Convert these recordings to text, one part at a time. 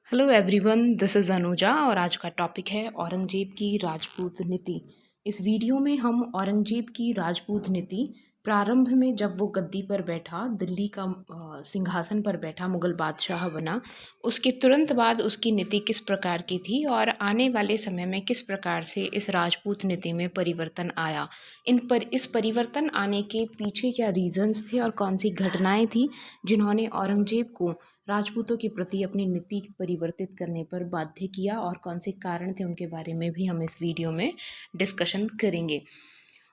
Hello everyone, this is Anuja और आज का टॉपिक है औरंगजेब की राजपूत नीति। इस वीडियो में हम औरंगजेब की राजपूत नीति प्रारंभ में जब वो गद्दी पर बैठा, दिल्ली का सिंहासन पर बैठा, मुगल बादशाह बना, उसके तुरंत बाद उसकी नीति किस प्रकार की थी और आने वाले समय में किस प्रकार से इस राजपूत नीति में परिवर्तन आया। इस परिवर्तन आने के पीछे क्या रीजंस थे और कौन सी घटनाएं थी जिन्होंने औरंगजेब को राजपूतों के प्रति अपनी नीति परिवर्तित करने पर बाध्य किया और कौन से कारण थे उनके बारे में भी हम इस वीडियो में डिस्कशन करेंगे।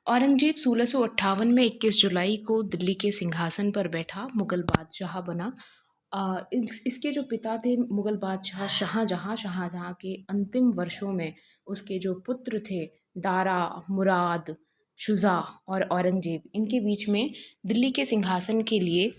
औरंगजेब 1658 में 21 जुलाई को दिल्ली के सिंहासन पर बैठा, मुगल बादशाह बना। इसके जो पिता थे मुगल बादशाह शाहजहाँ के अंतिम वर्षों में उसके जो पुत्र थे दारा, मुराद, शुजा और औरंगजेब, इनके बीच में दिल्ली के सिंहासन के लिए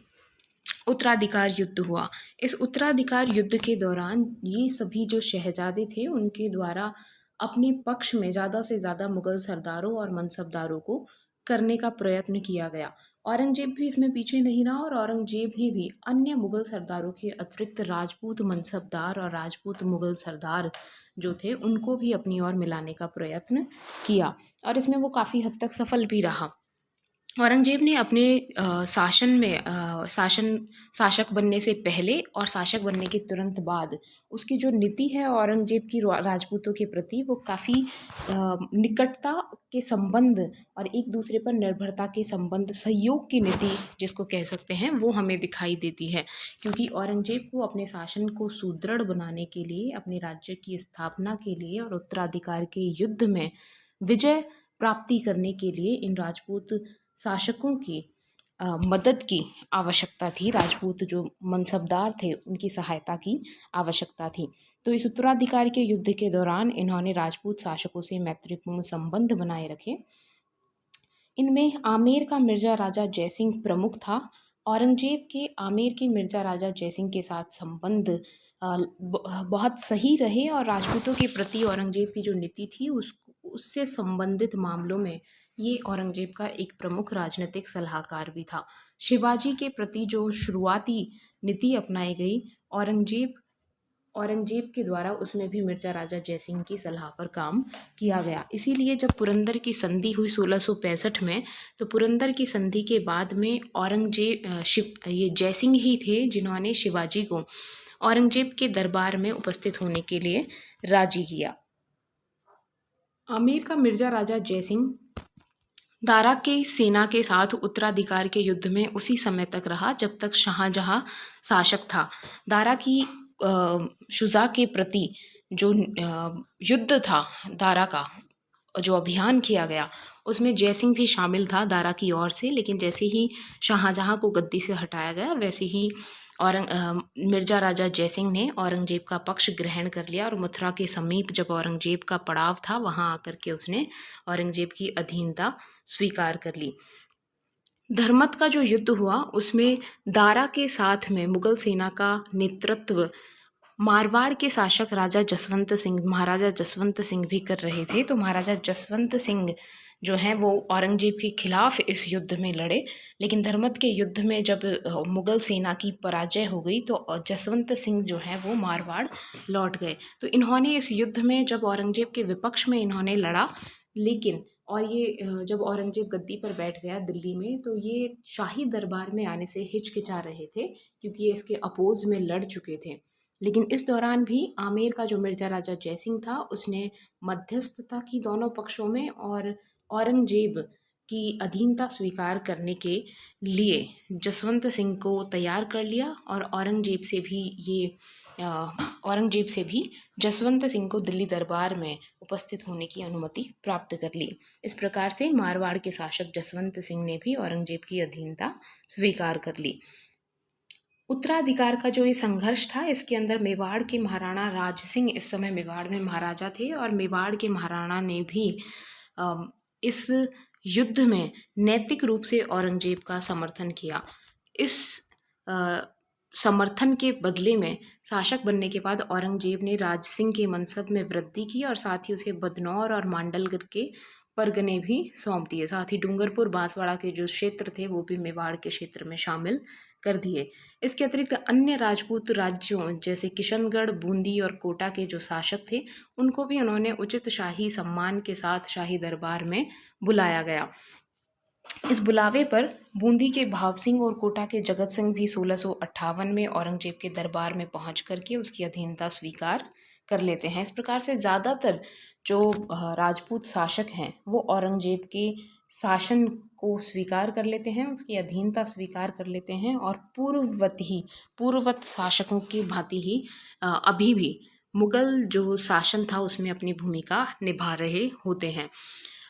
उत्तराधिकार युद्ध हुआ। इस उत्तराधिकार युद्ध के दौरान ये सभी जो शहजादे थे उनके द्वारा अपने पक्ष में ज़्यादा से ज़्यादा मुगल सरदारों और मनसबदारों को करने का प्रयत्न किया गया। औरंगजेब भी इसमें पीछे नहीं रहा और औरंगजेब ने भी अन्य मुगल सरदारों के अतिरिक्त राजपूत मनसबदार और राजपूत मुगल सरदार जो थे उनको भी अपनी ओर मिलाने का प्रयत्न किया और इसमें वो काफ़ी हद तक सफल भी रहा। औरंगजेब ने अपने शासन में शासक बनने से पहले और शासक बनने के तुरंत बाद उसकी जो नीति है औरंगजेब की राजपूतों के प्रति, वो काफ़ी निकटता के संबंध और एक दूसरे पर निर्भरता के संबंध, सहयोग की नीति जिसको कह सकते हैं, वो हमें दिखाई देती है। क्योंकि औरंगजेब को अपने शासन को सुदृढ़ बनाने के लिए, अपने राज्य की स्थापना के लिए और उत्तराधिकार के युद्ध में विजय प्राप्ति करने के लिए इन राजपूत शासकों की मदद की आवश्यकता थी। राजपूत जो मनसबदार थे उनकी सहायता की आवश्यकता थी। तो इस उत्तराधिकार के युद्ध के दौरान इन्होंने राजपूत शासकों से मैत्रीपूर्ण संबंध बनाए रखे। इनमें आमेर का मिर्जा राजा जयसिंह प्रमुख था। औरंगजेब के आमेर के मिर्जा राजा जयसिंह के साथ संबंध बहुत सही रहे और राजपूतों के प्रति औरंगजेब की जो नीति थी उससे संबंधित मामलों में ये औरंगजेब का एक प्रमुख राजनीतिक सलाहकार भी था। शिवाजी के प्रति जो शुरुआती नीति अपनाई गई औरंगजेब के द्वारा, उसमें भी मिर्जा राजा जयसिंह की सलाह पर काम किया गया। इसीलिए जब पुरंदर की संधि हुई 1665 में, तो पुरंदर की संधि के बाद में ये जयसिंह ही थे जिन्होंने शिवाजी को औरंगजेब के दरबार में उपस्थित होने के लिए राजी किया। आमेर का मिर्जा राजा जयसिंह दारा के सेना के साथ उत्तराधिकार के युद्ध में उसी समय तक रहा जब तक शाहजहाँ शासक था। दारा की शुजा के प्रति जो युद्ध था, दारा का जो अभियान किया गया, उसमें जयसिंह भी शामिल था दारा की ओर से। लेकिन जैसे ही शाहजहाँ को गद्दी से हटाया गया, वैसे ही मिर्जा राजा जयसिंह ने औरंगजेब का पक्ष ग्रहण कर लिया और मथुरा के समीप जब औरंगजेब का पड़ाव था, वहाँ आकर के उसने औरंगजेब की अधीनता स्वीकार कर ली। धर्मत का जो युद्ध हुआ उसमें दारा के साथ में मुगल सेना का नेतृत्व मारवाड़ के शासक महाराजा जसवंत सिंह भी कर रहे थे। तो महाराजा जसवंत सिंह जो हैं वो औरंगजेब के खिलाफ इस युद्ध में लड़े। लेकिन धर्मत के युद्ध में जब मुगल सेना की पराजय हो गई तो जसवंत सिंह जो हैं वो मारवाड़ लौट गए। तो इन्होंने इस युद्ध में जब औरंगजेब के विपक्ष में इन्होंने लड़ा, लेकिन जब औरंगजेब गद्दी पर बैठ गया दिल्ली में, तो ये शाही दरबार में आने से हिचकिचा रहे थे क्योंकि ये इसके अपोज में लड़ चुके थे। लेकिन इस दौरान भी आमेर का जो मिर्जा राजा जयसिंह था उसने मध्यस्थता की दोनों पक्षों में और औरंगजेब की अधीनता स्वीकार करने के लिए जसवंत सिंह को तैयार कर लिया और औरंगजेब से भी जसवंत सिंह को दिल्ली दरबार में उपस्थित होने की अनुमति प्राप्त कर ली। इस प्रकार से मारवाड़ के शासक जसवंत सिंह ने भी औरंगजेब की अधीनता स्वीकार कर ली। उत्तराधिकार का जो ये संघर्ष था, इसके अंदर मेवाड़ के महाराणा राज सिंह इस समय मेवाड़ में महाराजा थे और मेवाड़ के महाराणा ने भी इस युद्ध में नैतिक रूप से औरंगजेब का समर्थन किया। इस समर्थन के बदले में शासक बनने के बाद औरंगजेब ने राज सिंह के मनसब में वृद्धि की और साथ ही उसे बदनौर और मांडलगढ़ के परगने भी सौंप दिए। साथ ही डूंगरपुर बांसवाड़ा के जो क्षेत्र थे वो भी मेवाड़ के क्षेत्र में शामिल कर दिए। इसके अतिरिक्त अन्य राजपूत राज्यों जैसे किशनगढ़, बूंदी और कोटा के जो शासक थे, उनको भी उन्होंने उचित शाही सम्मान के साथ शाही दरबार में बुलाया गया। इस बुलावे पर बूंदी के भाव सिंह और कोटा के जगत सिंह भी 1658 में औरंगजेब के दरबार में पहुंच करके उसकी अधीनता स्वीकार कर लेते हैं। इस प्रकार से ज़्यादातर जो राजपूत शासक हैं वो औरंगजेब के शासन को स्वीकार कर लेते हैं, उसकी अधीनता स्वीकार कर लेते हैं और पूर्ववत शासकों की भांति ही अभी भी मुगल जो शासन था उसमें अपनी भूमिका निभा रहे होते हैं।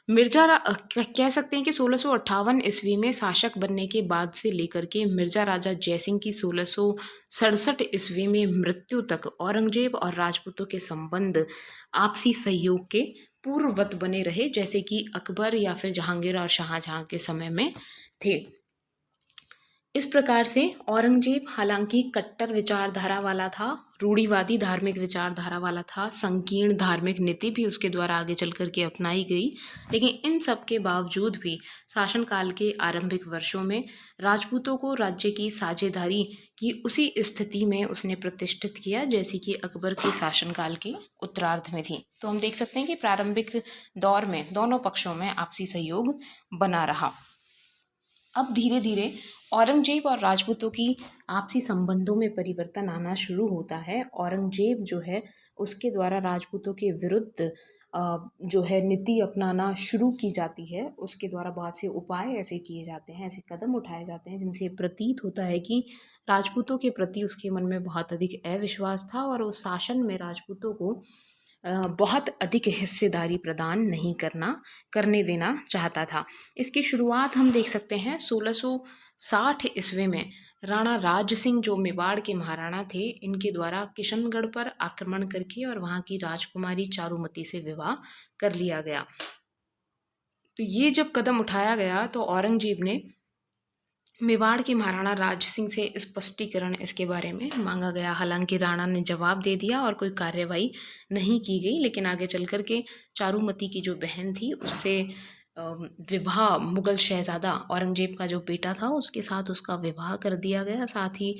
कह सकते हैं कि 1658 ईस्वी में शासक बनने के बाद से लेकर के मिर्जा राजा जयसिंह की 1667 ईस्वी में मृत्यु तक औरंगजेब और राजपूतों के संबंध आपसी सहयोग के पूर्ववत बने रहे, जैसे कि अकबर या फिर जहांगीर और शाहजहां के समय में थे। इस प्रकार से औरंगजेब हालांकि कट्टर विचारधारा वाला था, रूढ़िवादी धार्मिक विचारधारा वाला था, संकीर्ण धार्मिक नीति भी उसके द्वारा आगे चल कर के अपनाई गई, लेकिन इन सब के बावजूद भी शासनकाल के आरंभिक वर्षों में राजपूतों को राज्य की साझेदारी की उसी स्थिति में उसने प्रतिष्ठित किया जैसी कि अकबर के शासनकाल के उत्तरार्ध में थी। तो हम देख सकते हैं कि प्रारंभिक दौर में दोनों पक्षों में आपसी सहयोग बना रहा। अब धीरे धीरे औरंगजेब और राजपूतों की आपसी संबंधों में परिवर्तन आना शुरू होता है। औरंगजेब जो है उसके द्वारा राजपूतों के विरुद्ध जो है नीति अपनाना शुरू की जाती है। उसके द्वारा बहुत से उपाय ऐसे किए जाते हैं, ऐसे कदम उठाए जाते हैं जिनसे प्रतीत होता है कि राजपूतों के प्रति उसके मन में बहुत अधिक अविश्वास था और उस शासन में राजपूतों को बहुत अधिक हिस्सेदारी प्रदान नहीं करने देना चाहता था। इसकी शुरुआत हम देख सकते हैं 1660 ईस्वी में राणा राज सिंह जो मेवाड़ के महाराणा थे, इनके द्वारा किशनगढ़ पर आक्रमण करके और वहाँ की राजकुमारी चारुमती से विवाह कर लिया गया। तो ये जब कदम उठाया गया तो औरंगजेब ने मेवाड़ के महाराणा राज सिंह से स्पष्टीकरण इसके बारे में मांगा गया। हालांकि राणा ने जवाब दे दिया और कोई कार्रवाई नहीं की गई, लेकिन आगे चल कर के चारुमती की जो बहन थी उससे विवाह मुगल शहजादा औरंगजेब का जो बेटा था उसके साथ उसका विवाह कर दिया गया। साथ ही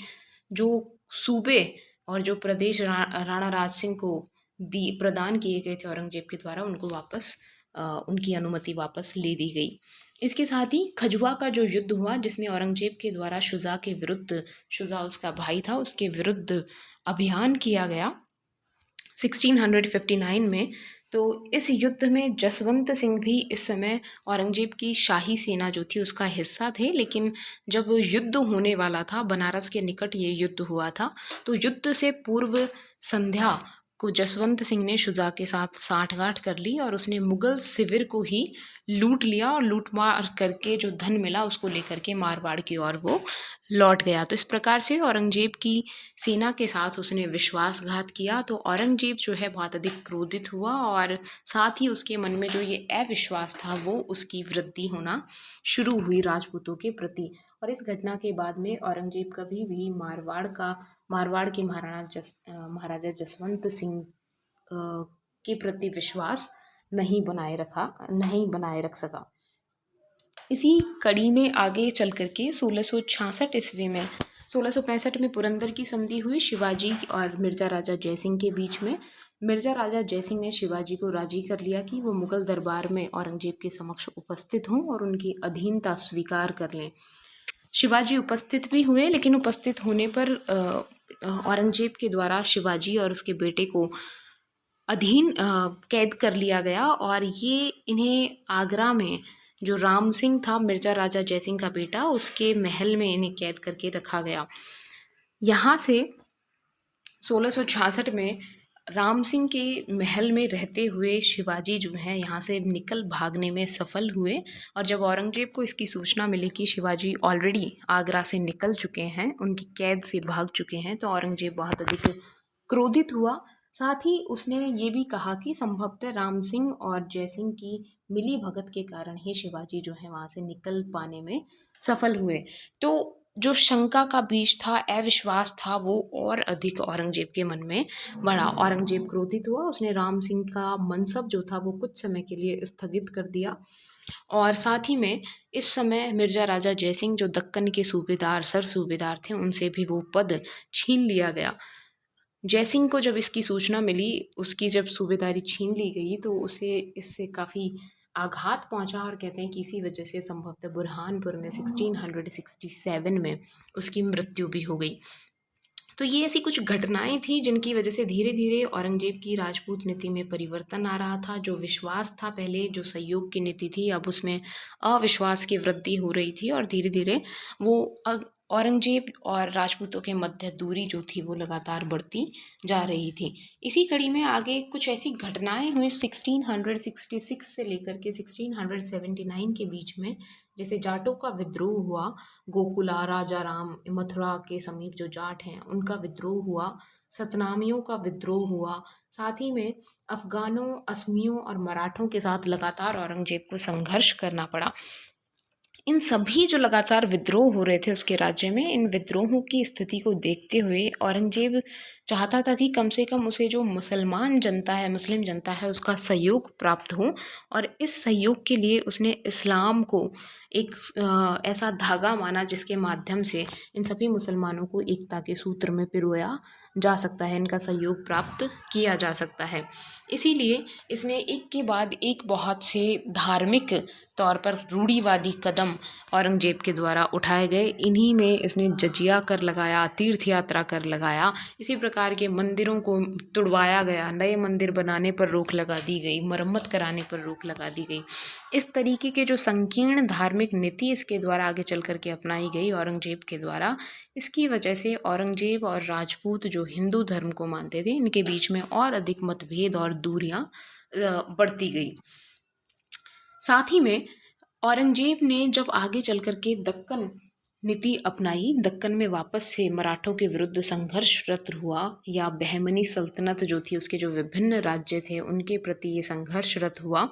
जो सूबे और जो प्रदेश राणा राज सिंह को प्रदान किए गए थे औरंगजेब के द्वारा, उनको वापस उनकी अनुमति वापस ले दी गई। इसके साथ ही खजुआ का जो युद्ध हुआ जिसमें औरंगजेब के द्वारा शुजा के विरुद्ध, शुजा उसका भाई था, उसके विरुद्ध अभियान किया गया 1659 में। तो इस युद्ध में जसवंत सिंह भी इस समय औरंगजेब की शाही सेना जो थी उसका हिस्सा थे, लेकिन जब युद्ध होने वाला था, बनारस के निकट ये युद्ध हुआ था, तो युद्ध से पूर्व संध्या को जसवंत सिंह ने शुजा के साथ साठगांठ कर ली और उसने मुगल शिविर को ही लूट लिया और लूटमार करके जो धन मिला उसको लेकर के मारवाड़ की ओर वो लौट गया। तो इस प्रकार से औरंगजेब की सेना के साथ उसने विश्वासघात किया। तो औरंगजेब जो है बहुत अधिक क्रोधित हुआ और साथ ही उसके मन में जो ये अविश्वास था वो उसकी वृद्धि होना शुरू हुई राजपूतों के प्रति। और इस घटना के बाद में औरंगजेब कभी भी मारवाड़ के महाराजा जसवंत सिंह के प्रति विश्वास नहीं बनाए रख सका। इसी कड़ी में आगे चल करके 1666 ईस्वी में 1665 में पुरंदर की संधि हुई शिवाजी और मिर्जा राजा जयसिंह के बीच में। मिर्जा राजा जयसिंह ने शिवाजी को राजी कर लिया कि वो मुगल दरबार में औरंगजेब के समक्ष उपस्थित हों और उनकी अधीनता स्वीकार कर लें। शिवाजी उपस्थित भी हुए, लेकिन उपस्थित होने पर औरंगजेब के द्वारा शिवाजी और उसके बेटे को कैद कर लिया गया और ये इन्हें आगरा में जो राम सिंह था, मिर्जा राजा जयसिंह का बेटा, उसके महल में इन्हें कैद करके रखा गया। यहाँ से 1666 में राम सिंह के महल में रहते हुए शिवाजी जो हैं यहाँ से निकल भागने में सफल हुए। और जब औरंगजेब को इसकी सूचना मिली कि शिवाजी ऑलरेडी आगरा से निकल चुके हैं, उनकी कैद से भाग चुके हैं, तो औरंगजेब बहुत अधिक क्रोधित हुआ। साथ ही उसने ये भी कहा कि संभवतः राम सिंह और जयसिंह की मिली भगत के कारण ही शिवाजी जो है वहाँ से निकल पाने में सफल हुए। तो जो शंका का बीज था, अविश्वास था, वो और अधिक औरंगजेब के मन में बढ़ा। औरंगजेब क्रोधित हुआ, उसने राम सिंह का मनसब जो था वो कुछ समय के लिए स्थगित कर दिया और साथ ही में इस समय मिर्ज़ा राजा जयसिंह जो दक्कन के सूबेदार सर सूबेदार थे, उनसे भी वो पद छीन लिया गया। जयसिंह को जब इसकी सूचना मिली, उसकी जब सूबेदारी छीन ली गई, तो उसे इससे काफ़ी आघात पहुंचा और कहते हैं कि इसी वजह से संभवतः बुरहानपुर में 1667 में उसकी मृत्यु भी हो गई। तो ये ऐसी कुछ घटनाएं थी जिनकी वजह से धीरे धीरे औरंगजेब की राजपूत नीति में परिवर्तन आ रहा था। जो विश्वास था पहले, जो सहयोग की नीति थी, अब उसमें अविश्वास की वृद्धि हो रही थी और धीरे धीरे वो औरंगजेब और राजपूतों के मध्य दूरी जो थी वो लगातार बढ़ती जा रही थी। इसी कड़ी में आगे कुछ ऐसी घटनाएं हुई 1666 से लेकर के 1679 के बीच में, जैसे जाटों का विद्रोह हुआ। गोकुला, राजाराम, मथुरा के समीप जो जाट हैं उनका विद्रोह हुआ। सतनामियों का विद्रोह हुआ। साथ ही में अफगानों, असमियों और मराठों के साथ लगातार औरंगजेब को संघर्ष करना पड़ा। इन सभी जो लगातार विद्रोह हो रहे थे उसके राज्य में, इन विद्रोहों की स्थिति को देखते हुए औरंगजेब चाहता था कि कम से कम उसे जो मुसलमान जनता है, मुस्लिम जनता है, उसका सहयोग प्राप्त हो। और इस सहयोग के लिए उसने इस्लाम को एक ऐसा धागा माना जिसके माध्यम से इन सभी मुसलमानों को एकता के सूत्र में पिरोया जा सकता है, इनका सहयोग प्राप्त किया जा सकता है। इसीलिए इसने एक के बाद एक बहुत से धार्मिक तौर पर रूढ़िवादी कदम औरंगजेब के द्वारा उठाए गए। इन्हीं में इसने जजिया कर लगाया, तीर्थ यात्रा कर लगाया, इसी प्रकार के मंदिरों को तुड़वाया गया, नए मंदिर बनाने पर रोक लगा दी गई, मरम्मत कराने पर रोक लगा दी गई। इस तरीके के जो संकीर्ण धार्मिक नीति इसके द्वारा आगे चल करके अपनाई गई औरंगजेब के द्वारा, इसकी वजह से औरंगजेब और राजपूत जो हिंदू धर्म को मानते थे, इनके बीच में और अधिक मतभेद और दूरियां बढ़ती गई। साथ ही में औरंगजेब ने जब आगे चल कर के दक्कन नीति अपनाई, दक्कन में वापस से मराठों के विरुद्ध संघर्षरत हुआ, या बहमनी सल्तनत जो थी उसके जो विभिन्न राज्य थे उनके प्रति ये संघर्षरत हुआ,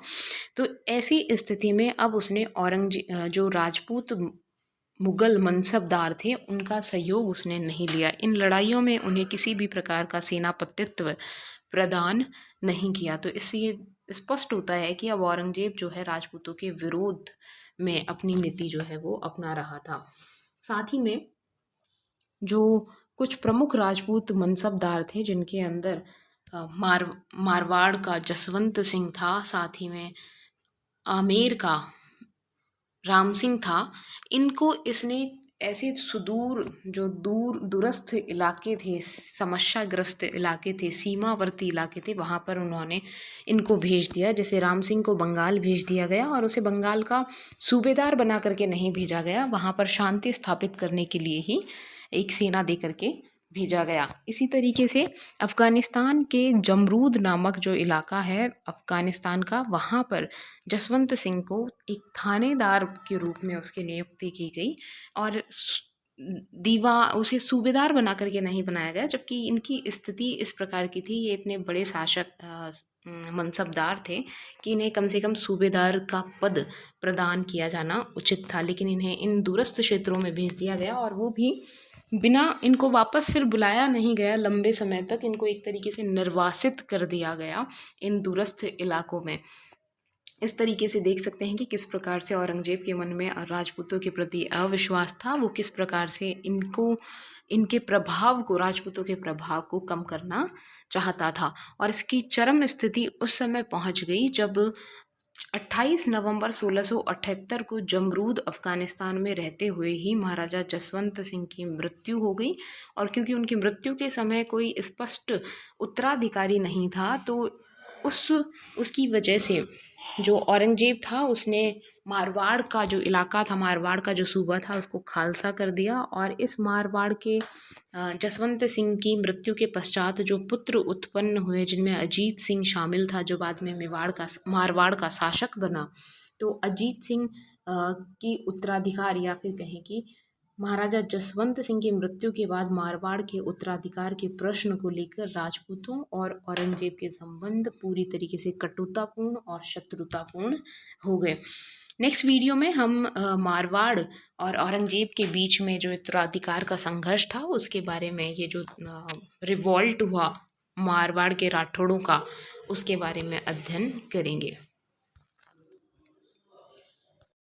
तो ऐसी स्थिति में अब उसने औरंगजेब जो राजपूत मुगल मनसबदार थे उनका सहयोग उसने नहीं लिया। इन लड़ाइयों में उन्हें किसी भी प्रकार का सेनापतित्व प्रदान नहीं किया। तो इससे ये स्पष्ट होता है कि अब औरंगजेब जो है राजपूतों के विरोध में अपनी नीति जो है वो अपना रहा था। साथ ही में जो कुछ प्रमुख राजपूत मनसबदार थे जिनके अंदर मारवाड़ का जसवंत सिंह था, साथ ही में आमेर का राम सिंह था। इनको इसने ऐसे सुदूर जो दूरस्थ इलाके थे, समस्याग्रस्त इलाके थे, सीमावर्ती इलाके थे, वहाँ पर उन्होंने इनको भेज दिया। जैसे राम सिंह को बंगाल भेज दिया गया और उसे बंगाल का सूबेदार बना करके नहीं भेजा गया, वहाँ पर शांति स्थापित करने के लिए ही एक सेना दे करके भेजा गया। इसी तरीके से अफ़गानिस्तान के जमरूद नामक जो इलाका है अफ़गानिस्तान का, वहाँ पर जसवंत सिंह को एक थानेदार के रूप में उसकी नियुक्ति की गई और उसे सूबेदार बना करके नहीं बनाया गया। जबकि इनकी स्थिति इस प्रकार की थी, ये इतने बड़े शासक मनसबदार थे कि इन्हें कम से कम सूबेदार का पद प्रदान किया जाना उचित था, लेकिन इन्हें इन दूरस्थ क्षेत्रों में भेज दिया गया और वो भी बिना, इनको वापस फिर बुलाया नहीं गया। लंबे समय तक इनको एक तरीके से निर्वासित कर दिया गया इन दूरस्थ इलाकों में। इस तरीके से देख सकते हैं कि किस प्रकार से औरंगजेब के मन में राजपूतों के प्रति अविश्वास था, वो किस प्रकार से इनके प्रभाव को, राजपूतों के प्रभाव को कम करना चाहता था। और इसकी चरम स्थिति उस समय पहुंच गई जब 28 नवंबर 1678 को जमरूद अफ़गानिस्तान में रहते हुए ही महाराजा जसवंत सिंह की मृत्यु हो गई। और क्योंकि उनकी मृत्यु के समय कोई स्पष्ट उत्तराधिकारी नहीं था, तो उसकी वजह से जो औरंगजेब था उसने मारवाड़ का जो इलाका था, मारवाड़ का जो सूबा था, उसको खालसा कर दिया। और इस मारवाड़ के जसवंत सिंह की मृत्यु के पश्चात जो पुत्र उत्पन्न हुए, जिनमें अजीत सिंह शामिल था, जो बाद में मारवाड़ का शासक बना, तो अजीत सिंह की उत्तराधिकार, या फिर कहें कि महाराजा जसवंत सिंह की मृत्यु के बाद मारवाड़ के उत्तराधिकार के प्रश्न को लेकर राजपूतों और औरंगजेब के संबंध पूरी तरीके से कटुतापूर्ण और शत्रुतापूर्ण हो गए। नेक्स्ट वीडियो में हम मारवाड़ और औरंगजेब के बीच में जो उत्तराधिकार का संघर्ष था उसके बारे में, ये जो रिवॉल्ट हुआ मारवाड़ के राठौड़ों का, उसके बारे में अध्ययन करेंगे।